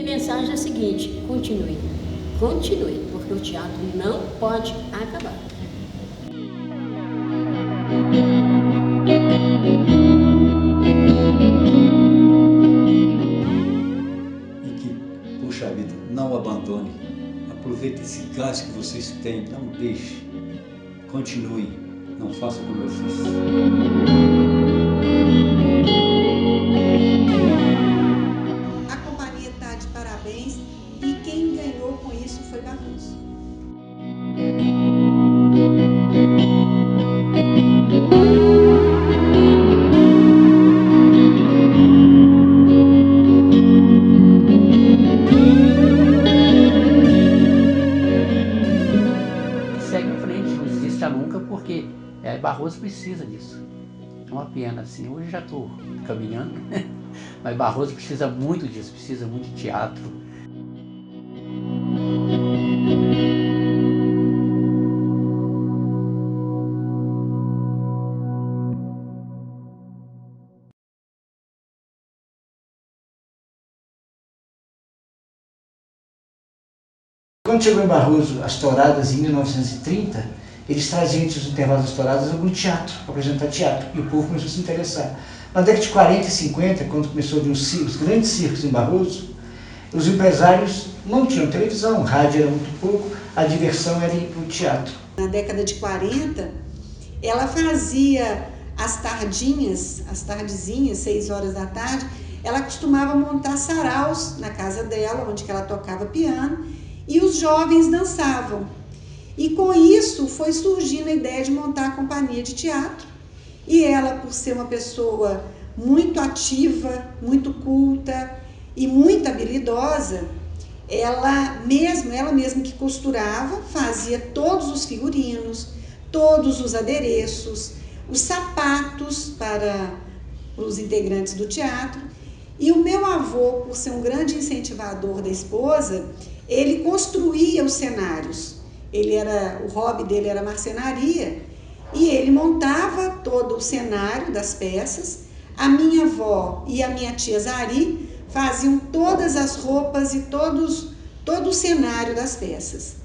mensagem é a seguinte: continue, continue, porque o teatro não pode acabar. E que, puxa vida, não abandone. Aproveite esse gás que vocês têm, não deixe. Continue, não faça como eu fiz. A companhia está de parabéns e quem ganhou com isso foi Barroso. Segue em frente, não desista nunca, porque Barroso precisa disso. É uma pena, assim, hoje já estou caminhando, mas Barroso precisa muito disso, precisa muito de teatro. Quando chegou em Barroso as touradas em 1930, eles traziam entre os intervalos das touradas algum teatro, para apresentar teatro, e o povo começou a se interessar. Na década de 40 e 50, quando começou a vir os grandes circos em Barroso, os empresários não tinham televisão, rádio era muito pouco, a diversão era ir para o teatro. Na década de 40, ela fazia as tardezinhas, 6 horas da tarde, ela costumava montar saraus na casa dela, onde ela tocava piano, e os jovens dançavam. E com isso foi surgindo a ideia de montar a companhia de teatro. E ela, por ser uma pessoa muito ativa, muito culta e muito habilidosa, ela mesma que costurava, fazia todos os figurinos, todos os adereços, os sapatos para os integrantes do teatro. E o meu avô, por ser um grande incentivador da esposa, ele construía os cenários. O hobby dele era marcenaria e ele montava todo o cenário das peças. A minha avó e a minha tia Zari faziam todas as roupas e todo o cenário das peças.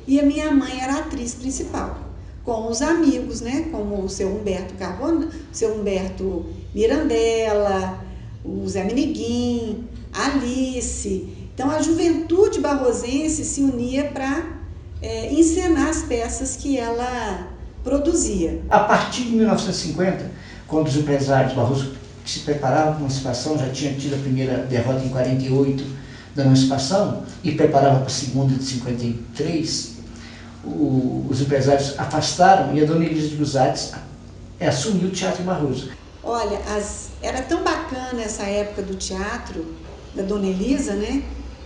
E a minha mãe era a atriz principal, com os amigos, né, como o seu Humberto Carbonell, o seu Humberto Mirandella, o Zé Meneguim, a Alice. Então a juventude barrosense se unia para encenar as peças que ela produzia. A partir de 1950, quando os empresários Barroso se preparavam para a emancipação, já tinha tido a primeira derrota em 48 da emancipação e preparava para a segunda de 53, os empresários afastaram e a dona Elisa de Buzzati assumiu o Teatro em Barroso. Olha, era tão bacana essa época do teatro, da dona Elisa, né?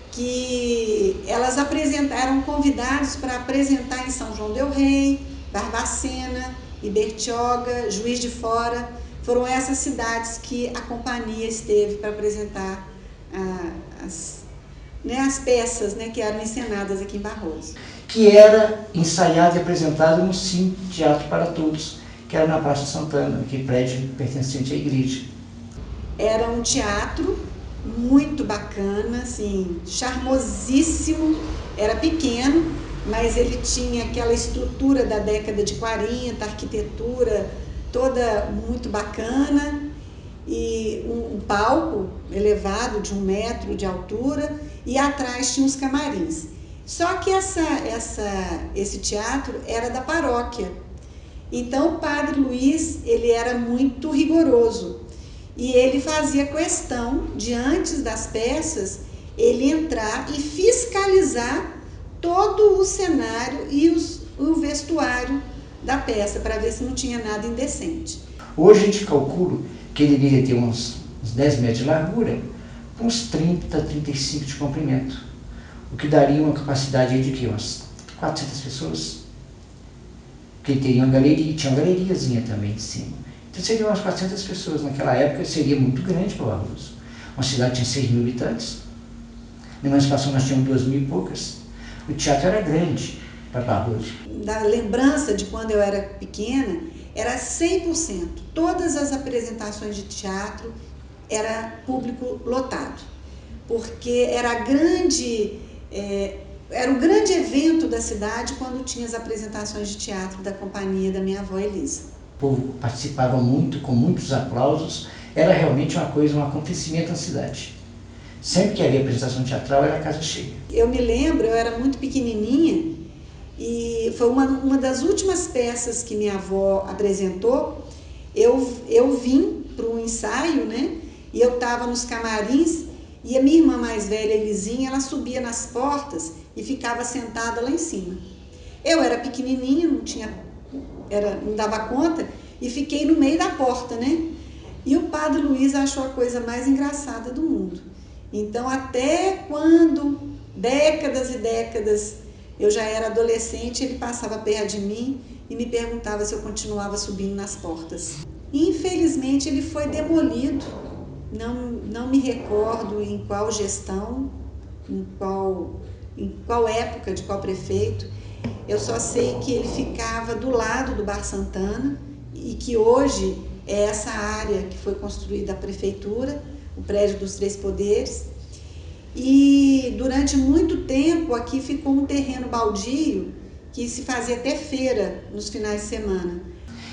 Que elas eram convidados para apresentar em São João del Rei, Barbacena, Ibertioga, Juiz de Fora. Foram essas cidades que a companhia esteve para apresentar as peças, né, que eram encenadas aqui em Barroso. Que era ensaiado e apresentado no Cine Teatro para Todos, que era na Praça Santana, que prédio pertencente à igreja. Era um teatro muito bacana, assim, charmosíssimo, era pequeno, mas ele tinha aquela estrutura da década de 40, arquitetura toda muito bacana, e um palco elevado de 1 metro de altura, e atrás tinha os camarins. Só que esse teatro era da paróquia, então o padre Luiz, ele era muito rigoroso, e ele fazia questão de, antes das peças, ele entrar e fiscalizar todo o cenário e o vestuário da peça, para ver se não tinha nada indecente. Hoje a gente calcula que ele deveria ter uns 10 metros de largura, uns 30, 35 de comprimento, o que daria uma capacidade de que umas 400 pessoas, que teria uma galeria, tinha uma galeriazinha também em cima. Então seriam umas 400 pessoas. Naquela época seria muito grande para Barroso. Uma cidade tinha 6 mil habitantes, na emancipação nós tínhamos 2 mil e poucas. O teatro era grande para Barroso. Da lembrança de quando eu era pequena, era 100%. Todas as apresentações de teatro era público lotado. porque era o grande evento da cidade quando tinha as apresentações de teatro da companhia da minha avó Elisa. O povo participava muito, com muitos aplausos, era realmente uma coisa, um acontecimento na cidade. Sempre que havia apresentação teatral era casa cheia. Eu me lembro, eu era muito pequenininha e foi uma das últimas peças que minha avó apresentou. Eu vim para um ensaio, né? E eu estava nos camarins e a minha irmã mais velha, Elisinha, ela subia nas portas e ficava sentada lá em cima. Eu era pequenininha, não dava conta e fiquei no meio da porta, né? E o padre Luiz achou a coisa mais engraçada do mundo. Então, até quando, décadas e décadas, eu já era adolescente, ele passava perto de mim e me perguntava se eu continuava subindo nas portas. Infelizmente, ele foi demolido. Não me recordo em qual gestão, em qual época, de qual prefeito. Eu só sei que ele ficava do lado do Bar Santana e que hoje é essa área que foi construída a prefeitura, o prédio dos Três Poderes. E durante muito tempo aqui ficou um terreno baldio que se fazia até feira nos finais de semana.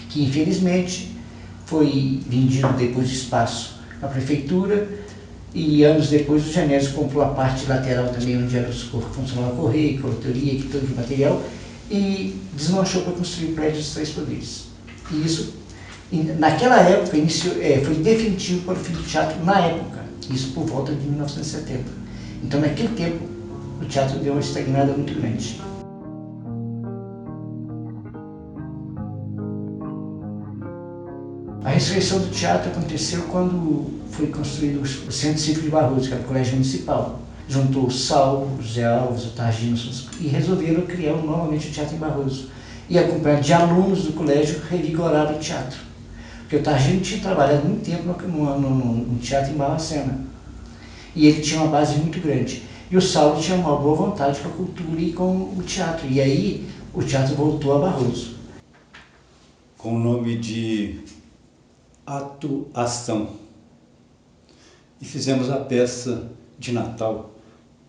Que infelizmente foi vendido depois de espaço à prefeitura e anos depois o Genésio comprou a parte lateral também onde era funcionava correio, coletoria, que todo o material e desmanchou para construir o prédio dos Três Poderes. E isso, naquela época, foi definitivo para o fim do teatro na época, isso por volta de 1970. Então, naquele tempo, o teatro deu uma estagnada muito grande. A ressurreição do teatro aconteceu quando foi construído o Centro Cívico de Barroso, que era o colégio municipal. Juntou o Saulo, o Zé Alves, o Targino e resolveram criar novamente o teatro em Barroso. E acompanhado de alunos do colégio, revigoraram o teatro. Porque o Targino tinha trabalhado muito tempo no teatro em Barbacena. E ele tinha uma base muito grande. E o Saulo tinha uma boa vontade com a cultura e com o teatro. E aí o teatro voltou a Barroso. Com o nome de Atuação. E fizemos a peça de Natal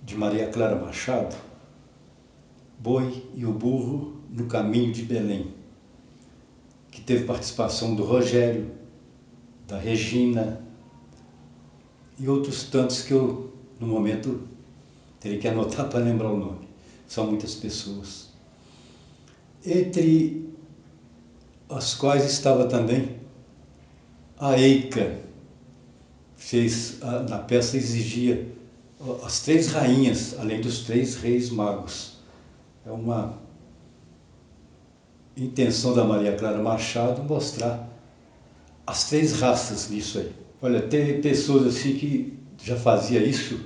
de Maria Clara Machado, Boi e o Burro no Caminho de Belém, que teve participação do Rogério, da Regina e outros tantos que eu, no momento, teria que anotar para lembrar o nome. São muitas pessoas. Entre as quais estava também a Eica. Na peça exigia as 3 rainhas, além dos 3 reis magos. É uma intenção da Maria Clara Machado mostrar as 3 raças nisso aí. Olha, tem pessoas assim que já fazia isso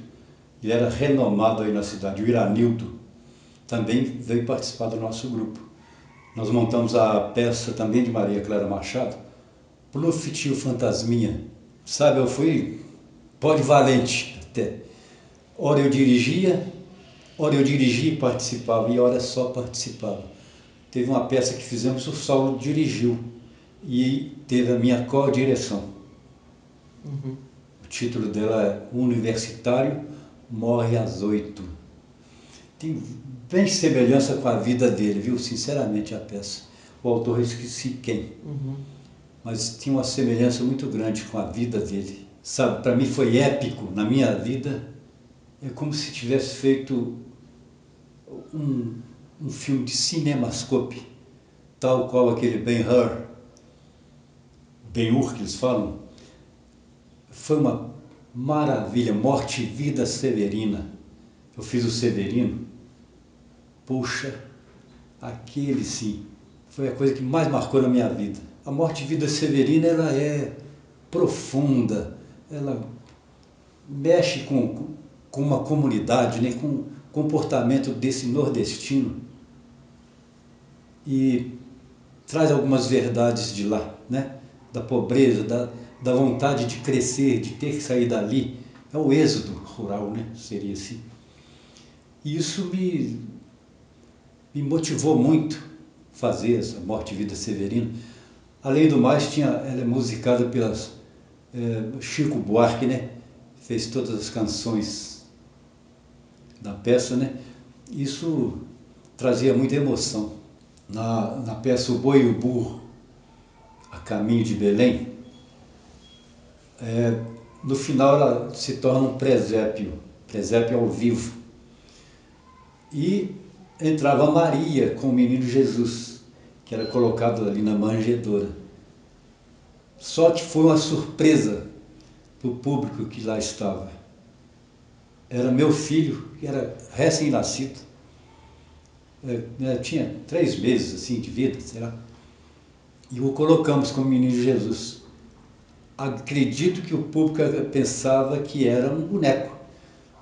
e era renomado aí na cidade. O Iranildo também veio participar do nosso grupo. Nós montamos a peça também de Maria Clara Machado, Plufitio Fantasminha. Sabe, eu fui polivalente até. Ora eu dirigia e participava, e ora só participava. Teve uma peça que fizemos, o Saulo dirigiu e teve a minha co-direção. O título dela é Universitário Morre às 8. Tem bem semelhança com a vida dele, viu? Sinceramente, a peça. O autor, eu esqueci quem. Mas tinha uma semelhança muito grande com a vida dele. Sabe, para mim foi épico na minha vida. É como se tivesse feito um filme de cinemascope, tal qual aquele Ben-Hur que eles falam. Foi uma maravilha, Morte e Vida Severina. Eu fiz o Severino. Puxa, aquele sim, foi a coisa que mais marcou na minha vida. A Morte e Vida Severina, ela é profunda, ela mexe com uma comunidade, né, com o comportamento desse nordestino e traz algumas verdades de lá, né, da pobreza, da vontade de crescer, de ter que sair dali. É o êxodo rural, né, seria assim. E isso me motivou muito fazer essa Morte e Vida Severina. Além do mais, ela é musicada pelas Chico Buarque, né? Fez todas as canções da peça, né? Isso trazia muita emoção. Na peça O Boi e o Burro, A Caminho de Belém, no final ela se torna um presépio ao vivo. E entrava Maria com o menino Jesus, que era colocado ali na manjedoura. Só que foi uma surpresa para o público que lá estava. Era meu filho, que era recém-nascido, tinha 3 meses assim, de vida, sei lá, e o colocamos como menino Jesus. Acredito que o público pensava que era um boneco,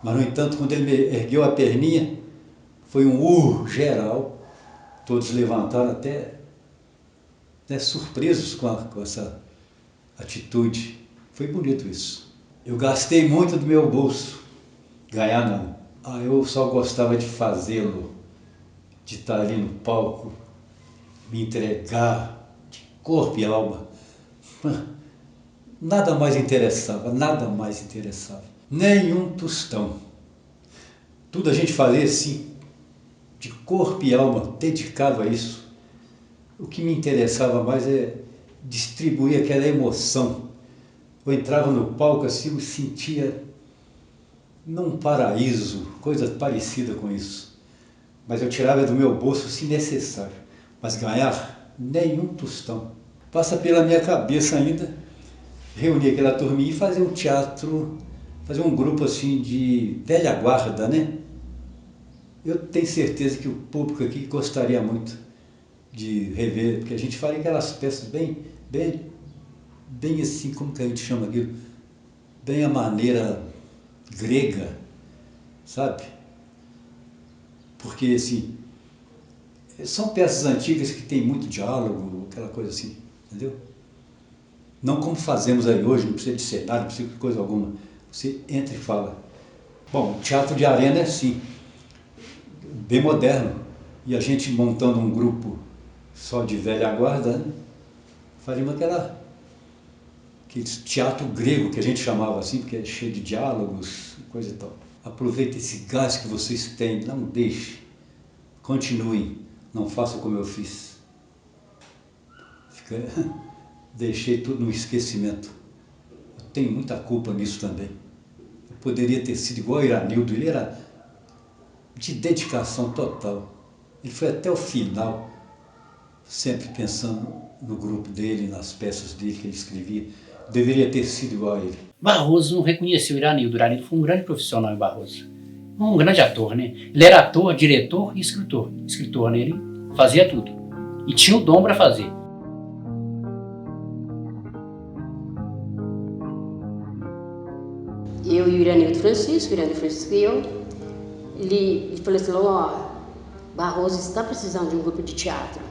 mas no entanto, quando ele ergueu a perninha, foi um geral, todos levantaram até surpresos com essa atitude. Foi bonito isso. Eu gastei muito do meu bolso, ganhar não. Eu só gostava de fazê-lo, de estar ali no palco, me entregar de corpo e alma. Nada mais interessava. Nenhum tostão. Tudo a gente fazia assim, de corpo e alma, dedicado a isso. O que me interessava mais é distribuir aquela emoção. Eu entrava no palco assim, eu sentia num paraíso, coisa parecida com isso. Mas eu tirava do meu bolso se necessário. Mas ganhar nenhum tostão. Passa pela minha cabeça ainda reunir aquela turminha e fazer um teatro, fazer um grupo assim de velha guarda, né? Eu tenho certeza que o público aqui gostaria muito de rever, porque a gente faz aquelas peças bem assim, como que a gente chama aquilo? Bem a maneira grega, sabe? Porque, assim, são peças antigas que tem muito diálogo, aquela coisa assim, entendeu? Não como fazemos aí hoje, não precisa de cenário, não precisa de coisa alguma. Você entra e fala. Bom, teatro de arena é assim, bem moderno. E a gente montando um grupo só de velha guarda, né? Fazíamos aquele teatro grego que a gente chamava assim, porque é cheio de diálogos, coisa e tal. Aproveite esse gás que vocês têm, não deixe. Continuem, não façam como eu fiz. Deixei tudo no esquecimento. Eu tenho muita culpa nisso também. Eu poderia ter sido igual ao Iranildo, ele era de dedicação total. Ele foi até o final, sempre pensando no grupo dele, nas peças dele que ele escrevia. Deveria ter sido igual a ele. Barroso não reconheceu o Iranildo. O Iranildo foi um grande profissional em Barroso. Um grande ator, né? Ele era ator, diretor e escritor. Escritor, né? Ele fazia tudo. E tinha o dom para fazer. Eu e o Iranildo Francisco e eu, ele falou assim, Barroso está precisando de um grupo de teatro.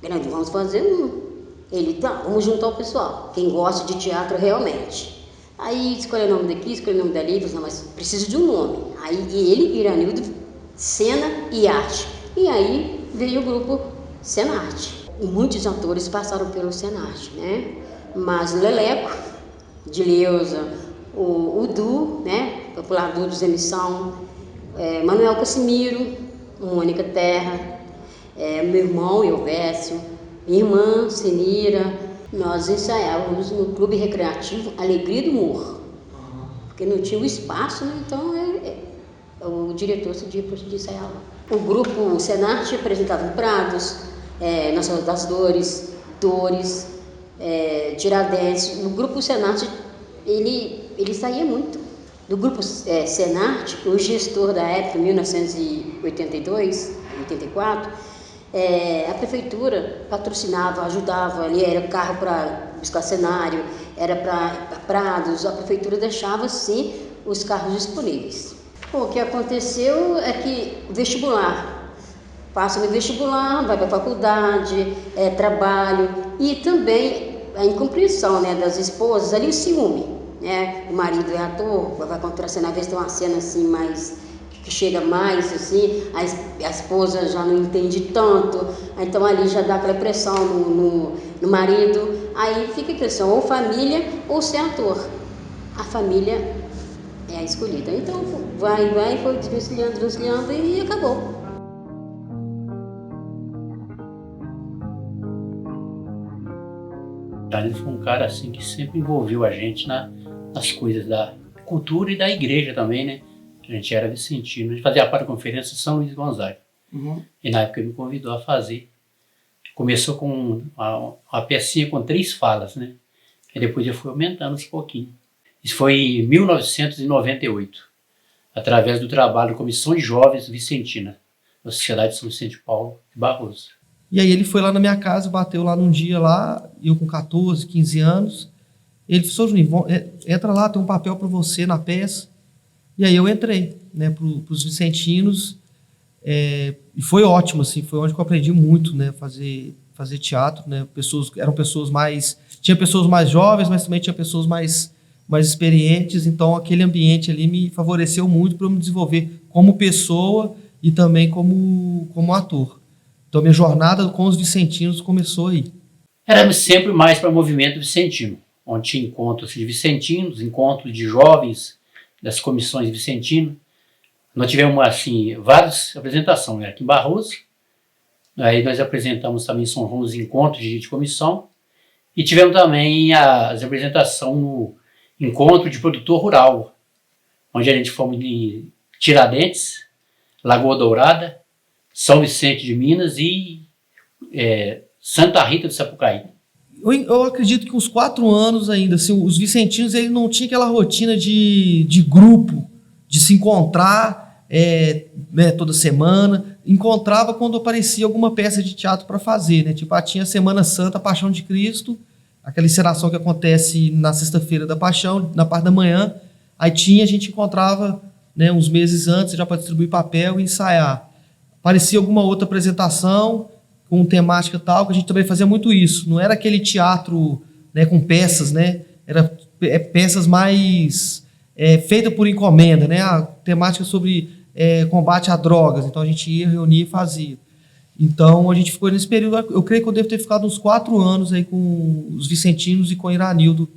Grande, vamos fazer um. Ele, tá, vamos juntar o pessoal, quem gosta de teatro realmente. Aí escolhe o nome daqui, escolhe o nome dali, falou, mas preciso de um nome. Aí ele, Iranildo, Cena e Arte. E aí veio o grupo Senarte. Muitos atores passaram pelo Senarte, né? Mas Leleco, Dileuza, o Du, né? Popular Du dos Emissão, Manuel Cassimiro, Mônica Terra, meu irmão Elvésio, minha irmã Senira. Nós ensaiávamos no Clube Recreativo Alegria do Morro, porque não tinha o espaço, né? Então o diretor se dia para ensaiar lá. O grupo Senarte apresentava em Prados, Nossa Senhora das Dores, Tiradentes. O grupo Senarte, ele saía muito. Do grupo Senarte, o gestor da época, 1982, 84, a prefeitura patrocinava, ajudava, ali era carro para buscar cenário, era para Prados, a prefeitura deixava sim os carros disponíveis. O que aconteceu é que vestibular, passa no vestibular, vai para a faculdade, trabalho, e também a incompreensão, né, das esposas, ali o ciúme, né? O marido é ator, vai contracenar, às vezes tem uma cena assim mais que chega mais assim, a esposa já não entende tanto, então ali já dá aquela pressão no marido, aí fica a questão, ou família ou ser ator. A família É a escolhida. Então, foi desvencilhando e acabou. Ele foi um cara assim que sempre envolveu a gente nas coisas da cultura e da igreja também, né? A gente era vicentino, a gente fazia parte da conferência de São Luís Gonzaga. E na época ele me convidou a fazer. Começou com uma pecinha com 3 falas, né? E depois já foi aumentando uns pouquinho. Isso foi em 1998, através do trabalho da Comissão de Jovens Vicentina, da Sociedade de São Vicente de Paulo de Barroso. E aí ele foi lá na minha casa, bateu lá num dia lá, eu com 14, 15 anos. Ele falou, Juninho, entra lá, tem um papel para você na peça. E aí eu entrei, né, para os vicentinos. E foi ótimo, assim, foi onde eu aprendi muito, né, fazer teatro, né, tinha pessoas mais jovens, mas também tinha pessoas mais experientes, então aquele ambiente ali me favoreceu muito para eu me desenvolver como pessoa e também como ator. Então minha jornada com os vicentinos começou aí. Éramos sempre mais para o movimento vicentino, onde tinha encontros de vicentinos, encontros de jovens das comissões vicentinas. Nós tivemos, assim, várias apresentações aqui em Barroso. Aí nós apresentamos também em São João os encontros de comissão. E tivemos também as apresentações no encontro de produtor rural, onde a gente fomos em Tiradentes, Lagoa Dourada, São Vicente de Minas e Santa Rita de Sapucaí. Eu acredito que uns 4 anos ainda, assim, os vicentinos ele não tinha aquela rotina de grupo, de se encontrar né, toda semana. Encontrava quando aparecia alguma peça de teatro para fazer, né? Tipo, tinha Semana Santa, Paixão de Cristo, aquela encenação que acontece na sexta-feira da Paixão, na parte da manhã. Aí a gente encontrava, né, uns meses antes já para distribuir papel e ensaiar. Aparecia alguma outra apresentação com temática tal, que a gente também fazia muito isso. Não era aquele teatro, né, com peças, né? Era peças mais feitas por encomenda, né? A temática sobre combate a drogas. Então a gente ia, reunia e fazia. Então a gente ficou nesse período, eu creio que eu devo ter ficado uns 4 anos aí com os vicentinos e com o Iranildo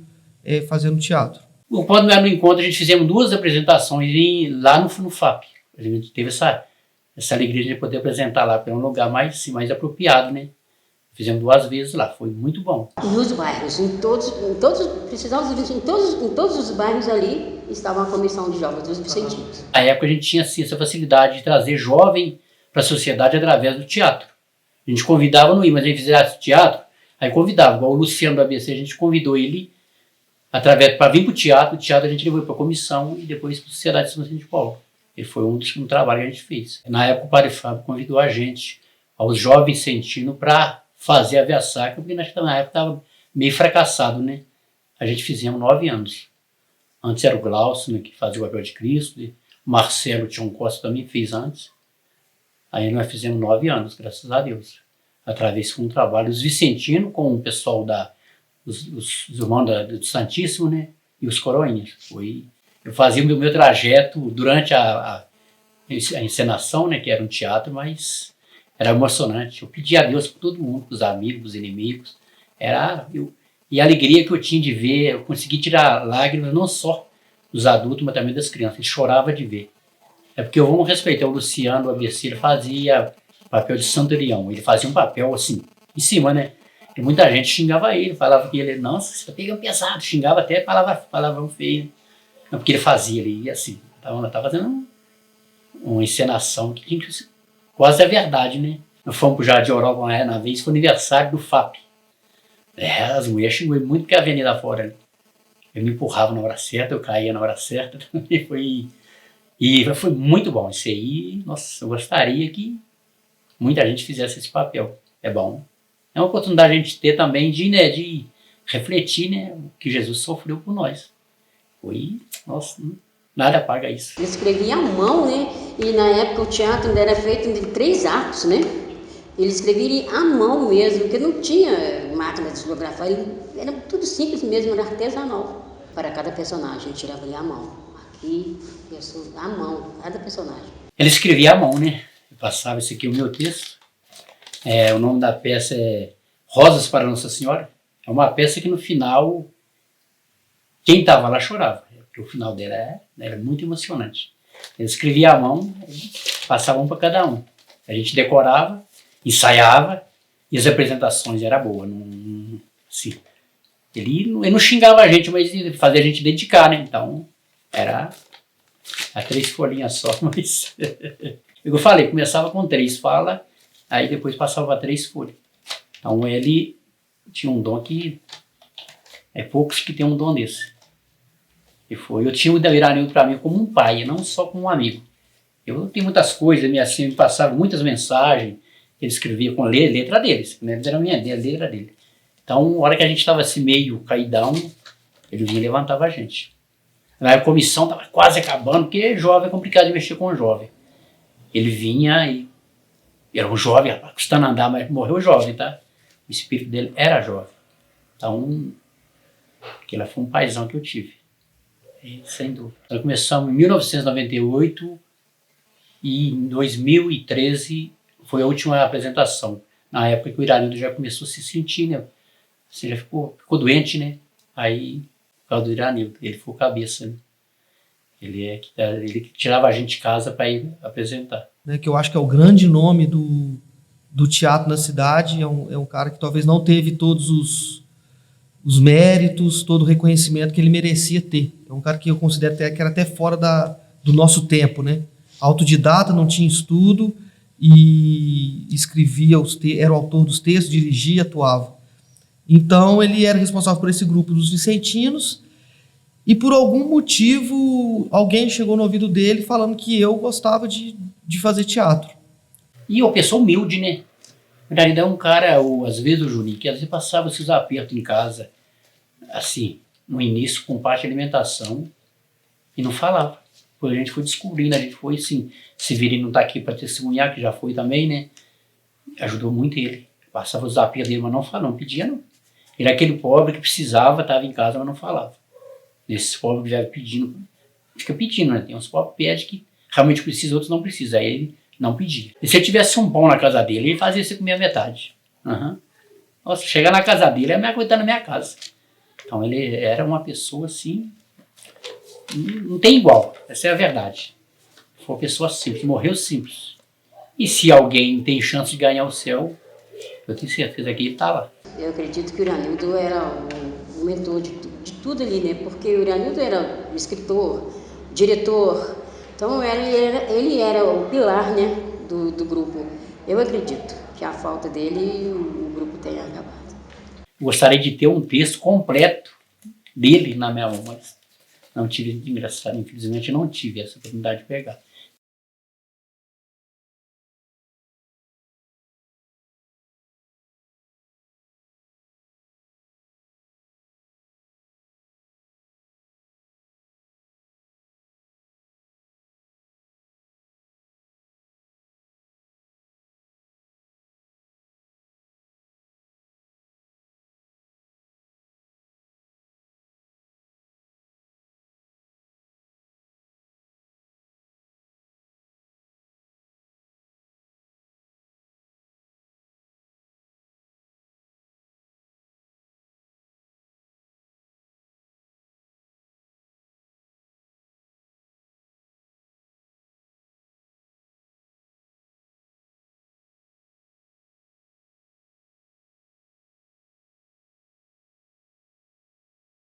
fazendo teatro. Bom, quando era no encontro, a gente fizemos 2 apresentações lá no FAP. A gente teve essa alegria de poder apresentar lá, para um lugar mais apropriado, né? Fizemos 2 vezes lá, foi muito bom. Nos bairros, em todos os bairros ali, estava a comissão de jovens dos vicentinos. Na época a gente tinha assim, essa facilidade de trazer jovem para a sociedade através do teatro. A gente convidava, não ia, mas a gente fizesse teatro, aí convidava, igual o Luciano do ABC, a gente convidou ele para vir para o teatro a gente levou para a comissão e depois para a Sociedade de São Vicente de Paulo. Ele foi um trabalho que a gente fez. Na época o Padre Fábio convidou a gente, aos jovens vicentinos, para fazer a Via Sacra, porque na época estava meio fracassado, né? A gente fizemos 9 anos. Antes era o Glaucio, né, que fazia o papel de Cristo, e o Marcelo Tião Costa também fez antes. Aí nós fizemos 9 anos, graças a Deus. Através de um trabalho, os vicentinos com o pessoal os irmãos do Santíssimo, né? E os coroinhas. Eu fazia o meu trajeto durante a encenação, né? Que era um teatro, mas era emocionante. Eu pedia a Deus por todo mundo, para os amigos, para os inimigos. E a alegria que eu tinha de ver, eu consegui tirar lágrimas não só dos adultos, mas também das crianças. Ele chorava de ver. É porque vamos respeitar o Luciano, o ABC, ele fazia papel de Centurião. Ele fazia um papel assim, em cima, né? E muita gente xingava ele, falava que ele, nossa, você tá pegando pesado, xingava até palavrão feio. Não, porque ele fazia, ele ia assim. Estava fazendo uma encenação que tinha que ser quase a verdade, né? Nós fomos pro Jardim Europa na vez, foi aniversário do FAP. As mulheres xingou muito porque a avenida fora. Né? Eu me empurrava na hora certa, eu caía na hora certa. E foi muito bom isso aí. Nossa, eu gostaria que muita gente fizesse esse papel. É bom. É uma oportunidade a gente ter também de refletir, né, o que Jesus sofreu por nós. Nossa, nada paga isso. Ele escrevia à mão, né? E na época o teatro ainda era feito de 3 atos, né? Ele escrevia à mão mesmo, porque não tinha máquina de estilografar. Era tudo simples mesmo, era artesanal. Para cada personagem, ele tirava ali à mão. Aqui, à mão, cada personagem. Ele escrevia à mão, né? Eu passava, esse aqui é o meu texto. O nome da peça é Rosas para Nossa Senhora. É uma peça que no final, quem estava lá chorava. porque o final dele era muito emocionante. Ele escrevia à mão, passava um para cada um. A gente decorava, ensaiava, e as apresentações eram boas. Assim, ele não xingava a gente, mas fazia a gente dedicar, né? Então, era a 3 folhinhas só, mas... Eu falei, começava com 3 falas, aí depois passava para 3 folhas. Então, ele tinha um dom que... É poucos que tem um dom desse. Eu tinha o Iranildo para mim como um pai, não só como um amigo. Eu tenho muitas coisas, me passava muitas mensagens, ele escrevia com a letra deles, né? Era a letra dele. Então, na hora que a gente estava assim meio caidão, ele vinha e levantava a gente. A comissão estava quase acabando, porque jovem é complicado de mexer com um jovem. Ele vinha e era um jovem, rapaz, custando andar, mas morreu jovem, tá? O espírito dele era jovem. Então, aquele foi um paizão que eu tive. Sem dúvida. Nós começamos em 1998 e em 2013 foi a última apresentação. Na época que o Iranildo já começou a se sentir, né? Assim, já ficou doente, né? Aí, por causa do Iranildo, ele ficou cabeça, né? Ele que tirava a gente de casa para ir apresentar. Né, que eu acho que é o grande nome do teatro na cidade. É um cara que talvez não teve todos os méritos, todo o reconhecimento que ele merecia ter. É um cara que eu considero que era até fora do nosso tempo, né? Autodidata, não tinha estudo e escrevia era o autor dos textos, dirigia, atuava. Então ele era responsável por esse grupo dos vicentinos e por algum motivo alguém chegou no ouvido dele falando que eu gostava de fazer teatro. E uma pessoa humilde, né? Na realidade é um cara, às vezes o Juninho, que às vezes passava esses apertos em casa, assim, no início com parte de alimentação, e não falava. Depois a gente foi descobrindo, a gente foi, assim, Severino não está aqui para testemunhar, que já foi também, né? Ajudou muito ele. Passava os apertos dele, mas não falava, não pedia não. Ele era aquele pobre que precisava, estava em casa, mas não falava. Esses pobres já pedindo, fica pedindo, né? Tem uns pobres que pedem que realmente precisam, outros não precisam. Aí ele não pedia. E se ele tivesse um pão na casa dele, ele fazia você comer a metade. Uhum. Nossa, chegar na casa dele, é a minha coisa tá na minha casa. Então ele era uma pessoa assim, não tem igual, essa é a verdade. Foi uma pessoa simples, morreu simples. E se alguém tem chance de ganhar o céu, eu tenho certeza que ele está lá. Eu acredito que o Iranildo era o mentor de tudo ali, né? Porque o Iranildo era o escritor, diretor, então ele era o pilar, né, do grupo. Eu acredito que a falta dele, o grupo tenha acabado. Gostaria de ter um texto completo dele na minha mão, mas não tive, engraçado, infelizmente não tive essa oportunidade de pegar.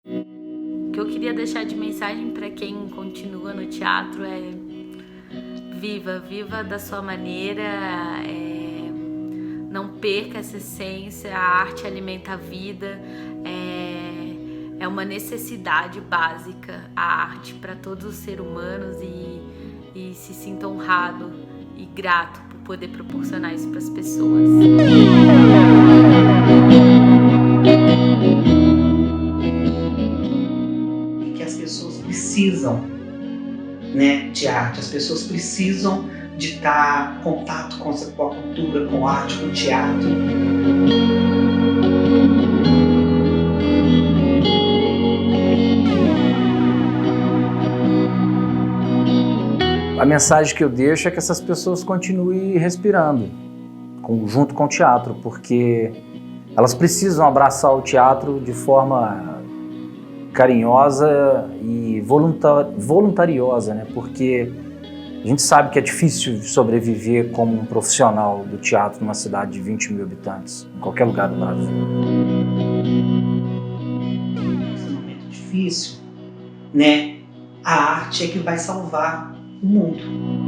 O que eu queria deixar de mensagem para quem continua no teatro é: viva da sua maneira, não perca essa essência, a arte alimenta a vida, é uma necessidade básica a arte para todos os seres humanos e se sinta honrado e grato por poder proporcionar isso para as pessoas. Precisam, né, de arte, as pessoas precisam de estar em contato com a cultura, com a arte, com o teatro. A mensagem que eu deixo é que essas pessoas continuem respirando junto com o teatro, porque elas precisam abraçar o teatro de forma carinhosa e voluntariosa, né? Porque a gente sabe que é difícil sobreviver como um profissional do teatro numa cidade de 20 mil habitantes, em qualquer lugar do Brasil. Nesse momento difícil, né? A arte é que vai salvar o mundo.